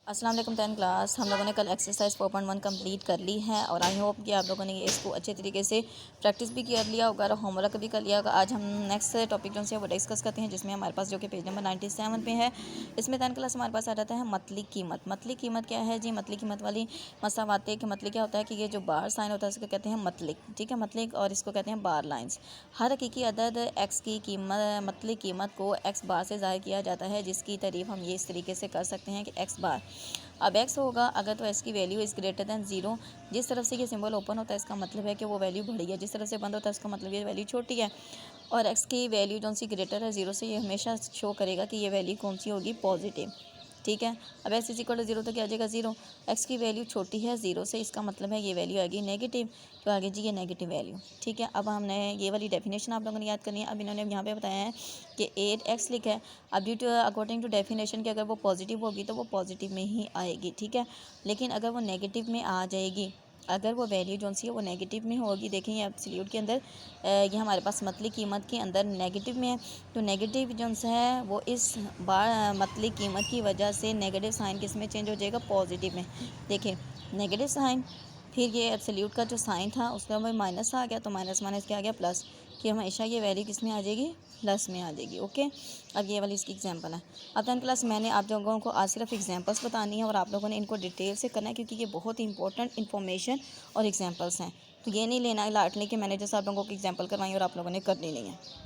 अस्सलाम वालेकुम 10 क्लास। हम लोगों ने कल एक्सरसाइज 4.1 कंप्लीट कर ली है और आई होप कि आप लोगों ने इसको अच्छे तरीके से प्रैक्टिस भी कर लिया होगा और होमवर्क भी कर लिया होगा। आज हम नेक्स्ट टॉपिक जो है वो डिस्कस करते हैं, जिसमें हमारे पास जो कि पेज नंबर 97 पे है। इसमें 10 क्लास हमारे पास आ जाता है मतली कीमत। मतली कीमत क्या है जी? मतली कीमत वाली मसावाते कि मतली क्या होता है कि ये जो बार साइन होता है उसको कहते हैं मतलिक, ठीक है, मतलिक, और इसको कहते हैं बार लाइन्स। हर हकीकी अदद एक्स की कीमत मतली कीमत को एक्स बार से ज़ाहिर किया जाता है, जिसकी तारीफ हम ये इस तरीके से कर सकते हैं कि एक्स बार। अब x होगा अगर तो x की वैल्यू इज़ ग्रेटर दैन 0। जिस तरफ से ये सिंबल ओपन होता है इसका मतलब है कि वो वैल्यू बड़ी है, जिस तरफ से बंद होता है उसका मतलब ये वैल्यू छोटी है। और x की वैल्यू जो सी ग्रेटर है 0 से, ये हमेशा शो करेगा कि ये वैल्यू कौन सी होगी? पॉजिटिव, ठीक है। अब x इज इक्वल टू 0 तो क्या आ जाएगा? 0। x की वैल्यू छोटी है 0 से, इसका मतलब है ये वैल्यू आएगी नेगेटिव, तो आगे जी ये नेगेटिव वैल्यू, ठीक है। अब हमने ये वाली डेफिनेशन आप लोगों ने याद करनी है। अब इन्होंने यहाँ पे बताया है कि 8x लिखा है। अब due to according to definition कि अगर वो पॉजिटिव होगी तो वो पॉजिटिव में ही आएगी, ठीक है। लेकिन अगर वो नेगेटिव में आ जाएगी, अगर वो वैल्यू जो सी है वो नेगेटिव में होगी, देखें ये एब्सोल्यूट के अंदर ये हमारे पास मतली कीमत के अंदर नेगेटिव में है, तो नेगेटिव जो है वो इस बार मतली कीमत की वजह से नेगेटिव साइन किस में चेंज हो जाएगा? पॉजिटिव में। देखें नेगेटिव साइन, फिर ये एब्सोल्यूट का जो साइन था उसका में माइनस आ गया, तो माइनस माइनस क्या आ गया? प्लस, कि हमेशा ये वैल्यू किस में आ जाएगी? प्लस में आ जाएगी, ओके। अब ये वाली इसकी एग्जांपल है। अब 10 क्लास मैंने आप लोगों को आज सिर्फ एग्जांपल्स बतानी है और आप लोगों ने इनको डिटेल से करना है, क्योंकि ये बहुत इंपॉर्टेंट इन्फॉर्मेशन और एग्जांपल्स हैं। तो ये नहीं लेना है लाटली कि मैंने जैसे आप लोगों को एग्जांपल करवाई और आप लोगों ने करनी नहीं है।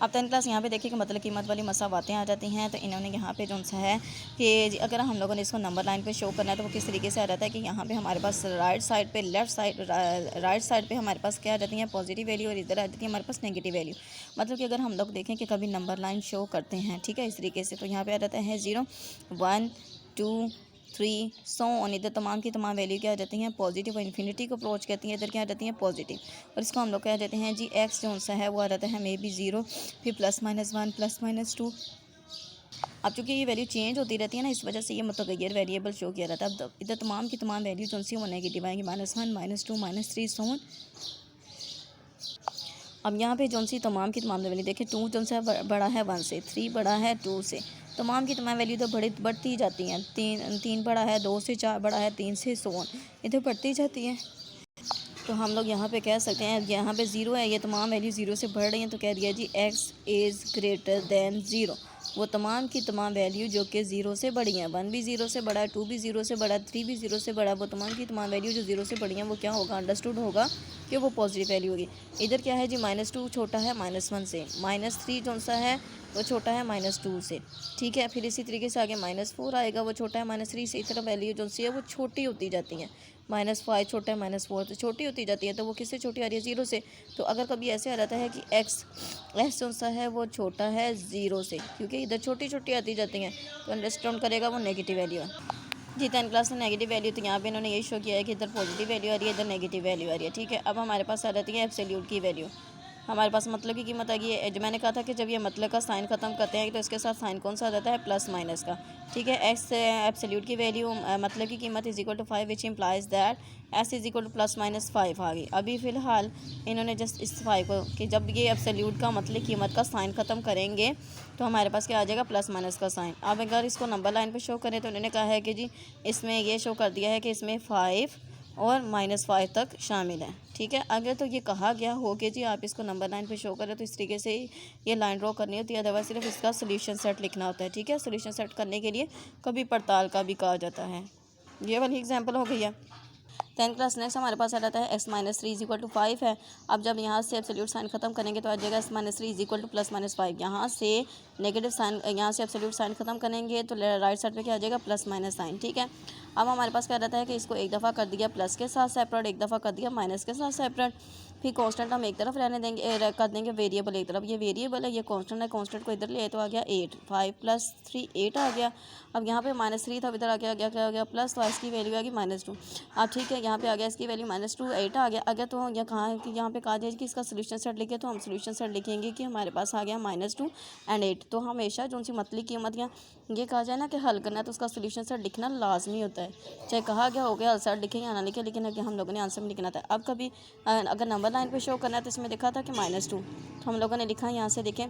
अब 10 क्लास यहाँ पे देखिए कि मतलब कीमत वाली मसावातें आ जाती हैं। तो इन्होंने यहाँ पे जो सा है कि अगर हम लोगों ने इसको नंबर लाइन पे शो करना है तो वो किस तरीके से आ जाता है कि यहाँ पे हमारे पास राइट साइड पे राइट साइड पे हमारे पास क्या आ जाती है? पॉजिटिव वैल्यू, और इधर आ जाती है हमारे पास नेगेटिव वैल्यू। मतलब कि अगर हम लोग देखें कि कभी नंबर लाइन शो करते हैं, ठीक है, इस तरीके से, तो यहाँ पे आ जाता है 0 1 2 3 सो ऑन। इधर तमाम की तमाम वैल्यू क्या आ जाती हैं? पॉजिटिव, और इन्फिनिटी को अप्रोच करती हैं, इधर क्या आ जाती हैं? पॉजिटिव। और इसको हम लोग क्या देते हैं जी? एक्स जो सा है वो आ जाता है मे बी 0, फिर +-1 +-2। अब चूँकि ये वैल्यू चेंज होती रहती है ना, इस वजह से ये मुतगय्यर वेरिएबल शो किया रहता है। अब इधर तमाम की तमाम वैल्यू जो सी वो नेगेटिव आएंगी, -1 -2 -3 सो ऑन। अब यहाँ पे जो सी तमाम की तमाम वैल्यू देखें, 2 जो सा बड़ा है 1 से, 3 बड़ा है 2 से, तमाम की तमाम वैल्यू तो बढ़ती जाती हैं। 3 बड़ा है 2 से, 4 बड़ा है 3 से, सो ऑन, इधर बढ़ती जाती हैं। तो हम लोग यहाँ पे कह सकते हैं, यहाँ पे 0 है, ये तमाम वैल्यू 0 से बढ़ रही हैं, तो कह दिया जी x इज़ ग्रेटर दैन 0। वो तमाम की तमाम वैल्यू जो कि 0 से बड़ी हैं, 1 भी 0 से बड़ा है, 2 भी 0 से बड़ा है, 3 भी 0 से बड़ा है, वो तमाम की तमाम वैल्यू जो 0 से बड़ी हैं वो क्या होगा? अंडरस्टूड होगा कि वो पॉजिटिव वैल्यू होगी। इधर क्या है जी? -2 छोटा है -1 से, -3 जो सा है वो छोटा है -2 से, ठीक है। फिर इसी तरीके से आगे -4 आएगा, वो छोटा है -3 से। इस तरह वैल्यू जो सी है वो छोटी होती जाती हैं। -5 छोटा है, -4 तो छोटी होती जाती है, तो वो किससे छोटी आ रही है? 0 से। तो अगर कभी ऐसे आ जाता है कि एक्स जो सा है वो छोटा है 0 से, क्योंकि इधर छोटी छोटी आती जाती हैं, तो अंडरस्टैंड करेगा वो नेगेटिव वैल्यू है जी। 10 क्लास में नेगेटिव वैल्यू, तो यहाँ पे इन्होंने यही शो किया है कि इधर पॉजिटिव वैल्यू आ रही है, इधर नेगेटिव वैल्यू आ रही है, ठीक है। अब हमारे पास आ जाती है एब्सोल्यूट की वैल्यू। हमारे पास मतलब की कीमत आ गई है। जो मैंने कहा था कि जब ये मतलब का साइन ख़त्म करते हैं तो इसके साथ साइन कौन सा आ जाता है? प्लस माइनस का, ठीक है। एक्स एब्सोल्यूट की वैल्यू मतलब की कीमत is equal to 5, which implies that S is equal to +-5 आ गई। अभी फ़िलहाल इन्होंने जस्ट इस 5 को कि जब ये एब्सोल्यूट का मतलब कीमत का साइन ख़त्म करेंगे तो हमारे पास क्या आ जाएगा? प्लस माइनस का साइन। अब अगर इसको नंबर लाइन पे शो करें तो उन्होंने कहा है कि जी इसमें ये शो कर दिया है कि इसमें 5 और -5 तक शामिल है, ठीक है। अगर तो ये कहा गया हो कि जी आप इसको नंबर लाइन पे शो करें तो इस तरीके से ये लाइन ड्रॉ करनी होती है, अदरवाइज सिर्फ इसका सोल्यूशन सेट लिखना होता है, ठीक है। सोल्यूशन सेट करने के लिए कभी पड़ताल का भी कहा जाता है। ये वाली एग्जांपल हो गई है। 10 क्लास नेक्स्ट हमारे पास आ जाता है x-3 इज इक्वल टू 5 है। अब जब यहाँ से एब्सोल्यूट साइन खत्म करेंगे तो आ जाएगा x-3 इज इक्वल टू +-5। यहाँ से नेगेटिव साइन, यहाँ से एब्सोल्यूट साइन खत्म करेंगे तो राइट साइड पे क्या आ जाएगा? प्लस माइनस साइन, ठीक है। अब हमारे पास क्या रहता है कि इसको एक दफ़ा कर दिया प्लस के साथ सेपरेट, एक दफ़ा कर दिया माइनस के साथ सेपरेट, फिर कांस्टेंट हम एक तरफ रहने देंगे, कर देंगे वेरिएबल एक तरफ। ये वेरिएबल है, ये कांस्टेंट है, कांस्टेंट को इधर ले आए तो आ गया 8, 5 + 3 8 आ गया। अब यहाँ पे -3 था, इधर आ गया क्या आ गया? प्लस, तो इसकी वैल्यू आ गई -2। अब ठीक है, यहाँ पे आ गया इसकी वैल्यू -2 8 आ गया। अगर तो यह कहाँ है कि यहाँ पे कहा जाए कि इसका सोल्यूशन सेट लिखे, तो हम सोल्यूशन सेट लिखेंगे कि हमारे पास आ गया -2 एंड 8। तो हमेशा जो सी मतली कीमत या ये कहा जाए ना कि हल करना है तो उसका सोल्यूशन सेट लिखना लाजमी होता है, चाहे कहा गया हो गया हल सेट लिखें या ना लिखें, लेकिन हम लोगों ने आंसर में लिखना था। अब कभी अगर नंबर लाइन पे शो करना है तो इसमें लिखा था कि -2, तो हम लोगों ने लिखा यहाँ से देखें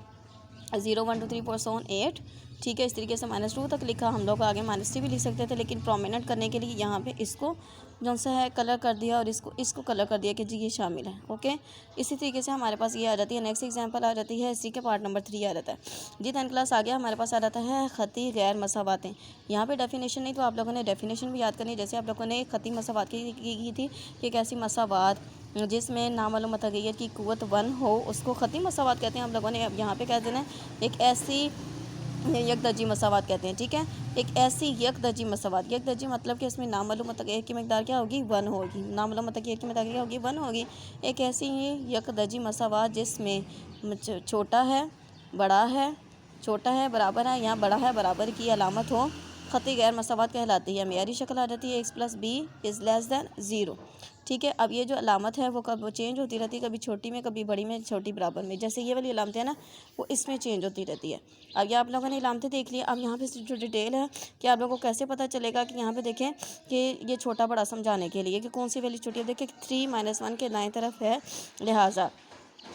0 1 2 3 4 so on 8, ठीक है। इस तरीके से -2 तक लिखा, हम लोग आगे -3 भी लिख सकते थे, लेकिन प्रोमिनेंट करने के लिए यहाँ पे इसको जो सा है कलर कर दिया और इसको कलर कर दिया कि जी ये शामिल है। ओके, इसी तरीके से हमारे पास ये आ जाती है। नेक्स्ट एग्जांपल आ जाती है, इसी के पार्ट नंबर 3 आ जाता है जी। 10th क्लास आ गया, हमारे पास आ जाता है ख़ती गैर मसावातें। यहाँ पे डेफिनेशन नहीं तो आप लोगों ने डेफिनेशन भी याद करनी है। जैसे आप लोगों ने ख़ती मसावात की थी कि एक ऐसी मसावात जिसमें नामालूम मतगय्यर की क़ुव्वत 1 हो, उसको ख़ती मसावात कहते हैं। हम लोगों ने अब यहाँ पे कह देना है एक ऐसी यकदर्जी मसावात कहते हैं, ठीक है। एक ऐसी यकदर्जी मसावात, यकदर्जी मतलब कि इसमें नामालूम मतगय्यर की मकदार क्या होगी, 1 होगी। नामालूम मतगय्यर की मकदार क्या होगी, 1 होगी। एक ऐसी यकदर्जी मसावात जिसमें छोटा है, बड़ा है, छोटा है, बराबर है, यहाँ बड़ा है, बराबर की अलामत हो, ख़ती गैर मसावात कहलाती है। मेयारी शक्ल आ जाती है x + b > 0, ठीक है। अब ये जो अलामत है वो कब चेंज होती रहती है, कभी छोटी में, कभी बड़ी में, छोटी बराबर में। जैसे ये वाली अलामतें हैं ना, वो इसमें चेंज होती रहती है। अब ये आप लोगों ने अलामतें देख ली। अब यहाँ पे जो डिटेल है कि आप लोगों को कैसे पता चलेगा कि यहाँ पे देखें कि ये छोटा बड़ा समझाने के लिए कि कौन सी वैल्यू छोटी है। देखिए 3 - 1 के दाएँ तरफ है, लिहाजा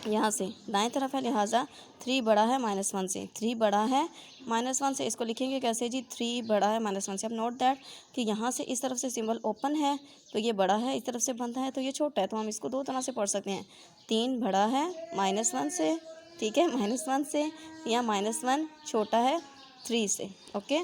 यहाँ से दाएं तरफ है, लिहाजा 3 बड़ा है -1 से। 3 बड़ा है -1 से, इसको लिखेंगे कैसे जी, 3 बड़ा है -1 से। अब नोट दैट कि यहाँ से इस तरफ से सिंबल ओपन है तो ये बड़ा है, इस तरफ से बंद है तो ये छोटा है। तो हम इसको दो तरह से पढ़ सकते हैं। 3 बड़ा है -1 से, ठीक है, -1 से, या -1 छोटा है 3 से। ओके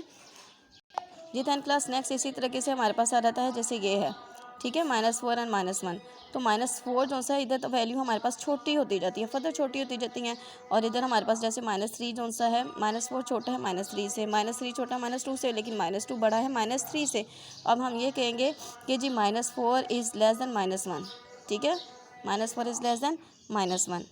जी। 10th क्लास नेक्स्ट इसी तरीके से हमारे पास आ जाता है, जैसे ये है, ठीक है, -4 और -1। तो -4 जो सा इधर तो वैल्यू हमारे पास छोटी होती जाती है, फर्दर छोटी होती जाती हैं। और इधर हमारे पास जैसे -3 जो सा है, -4 छोटा है -3 से, -3 छोटा है -2 से, लेकिन -2 बड़ा है -3 से। अब हम ये कहेंगे कि जी -4 = -1, ठीक है, -4 = -1।